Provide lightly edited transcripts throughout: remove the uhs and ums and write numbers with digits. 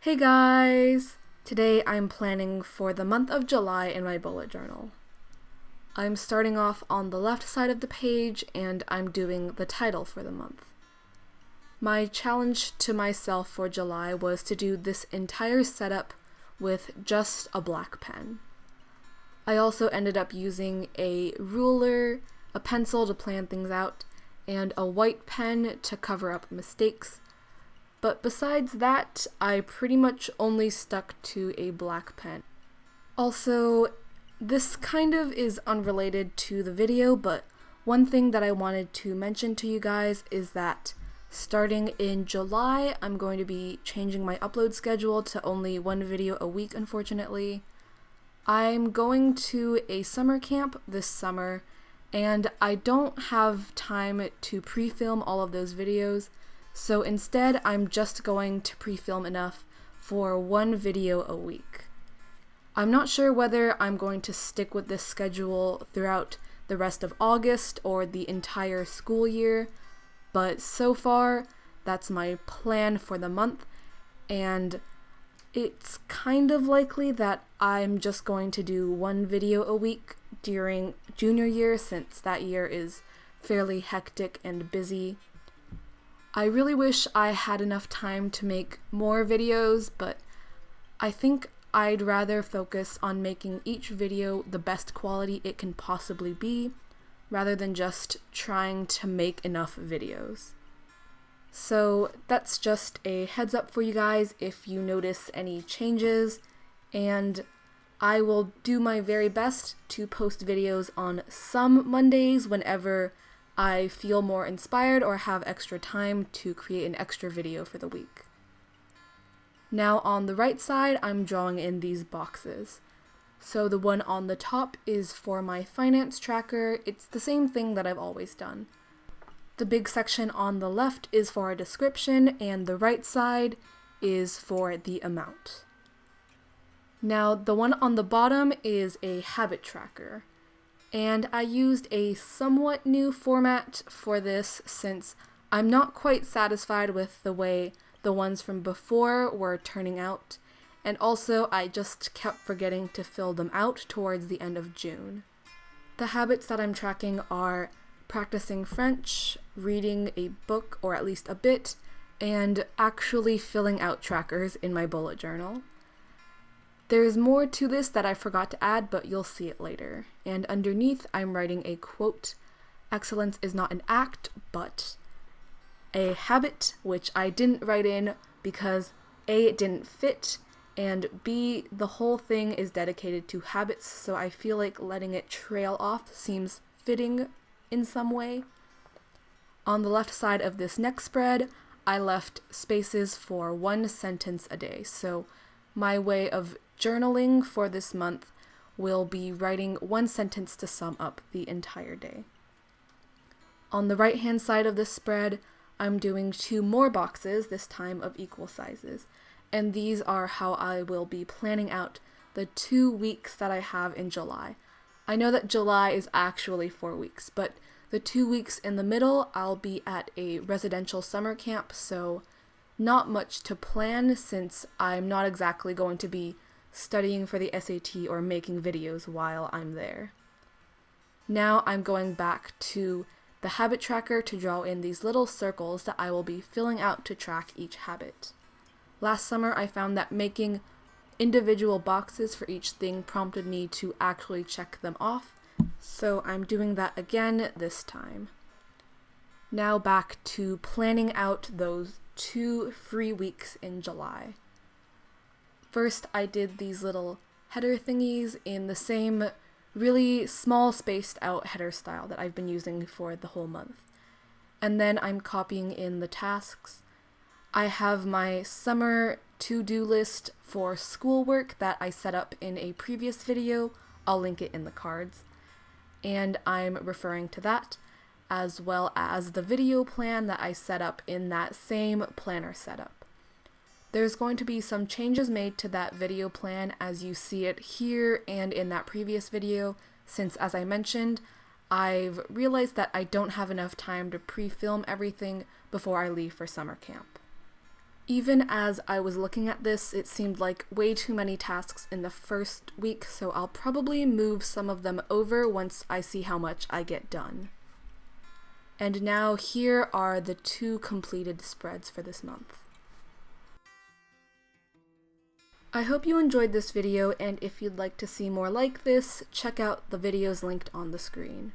Hey guys! Today I'm planning for the month of July in my bullet journal. I'm starting off on the left side of the page and I'm doing the title for the month. My challenge to myself for July was to do this entire setup with just a black pen. I also ended up using a ruler, a pencil to plan things out, and a white pen to cover up mistakes. But besides that, I pretty much only stuck to a black pen. Also, this kind of is unrelated to the video, but one thing that I wanted to mention to you guys is that starting in July, I'm going to be changing my upload schedule to only one video a week, unfortunately. I'm going to a summer camp this summer, and I don't have time to pre-film all of those videos. So instead, I'm just going to pre-film enough for one video a week. I'm not sure whether I'm going to stick with this schedule throughout the rest of August or the entire school year, but so far, that's my plan for the month, and it's kind of likely that I'm just going to do one video a week during junior year since that year is fairly hectic and busy. I really wish I had enough time to make more videos, but I think I'd rather focus on making each video the best quality it can possibly be, rather than just trying to make enough videos. So that's just a heads up for you guys if you notice any changes, and I will do my very best to post videos on some Mondays whenever I feel more inspired or have extra time to create an extra video for the week. Now on the right side, I'm drawing in these boxes. So the one on the top is for my finance tracker. It's the same thing that I've always done. The big section on the left is for a description, and the right side is for the amount. Now the one on the bottom is a habit tracker. And I used a somewhat new format for this since I'm not quite satisfied with the way the ones from before were turning out, and also I just kept forgetting to fill them out towards the end of June. The habits that I'm tracking are practicing French, reading a book or at least a bit, and actually filling out trackers in my bullet journal. There's more to this that I forgot to add, but you'll see it later. And underneath, I'm writing a quote: "Excellence is not an act, but a habit," which I didn't write in because A, it didn't fit, and B, the whole thing is dedicated to habits, so I feel like letting it trail off seems fitting in some way. On the left side of this next spread, I left spaces for one sentence a day, so my way of journaling for this month will be writing one sentence to sum up the entire day. On the right hand side of this spread, I'm doing two more boxes, this time of equal sizes, and these are how I will be planning out the 2 weeks that I have in July. I know that July is actually 4 weeks, but the 2 weeks in the middle I'll be at a residential summer camp, so not much to plan since I'm not exactly going to be studying for the SAT or making videos while I'm there. Now I'm going back to the habit tracker to draw in these little circles that I will be filling out to track each habit. Last summer I found that making individual boxes for each thing prompted me to actually check them off, so I'm doing that again this time. Now back to planning out those 2 free weeks in July. First, I did these little header thingies in the same really small spaced out header style that I've been using for the whole month. And then I'm copying in the tasks. I have my summer to-do list for schoolwork that I set up in a previous video. I'll link it in the cards. And I'm referring to that, as well as the video plan that I set up in that same planner setup. There's going to be some changes made to that video plan as you see it here and in that previous video, since as I mentioned, I've realized that I don't have enough time to pre-film everything before I leave for summer camp. Even as I was looking at this, it seemed like way too many tasks in the first week, so I'll probably move some of them over once I see how much I get done. And now here are the 2 completed spreads for this month. I hope you enjoyed this video, and if you'd like to see more like this, check out the videos linked on the screen.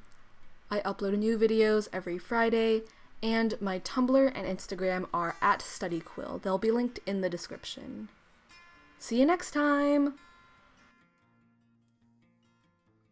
I upload new videos every Friday, and my Tumblr and Instagram are @studyquill. They'll be linked in the description. See you next time!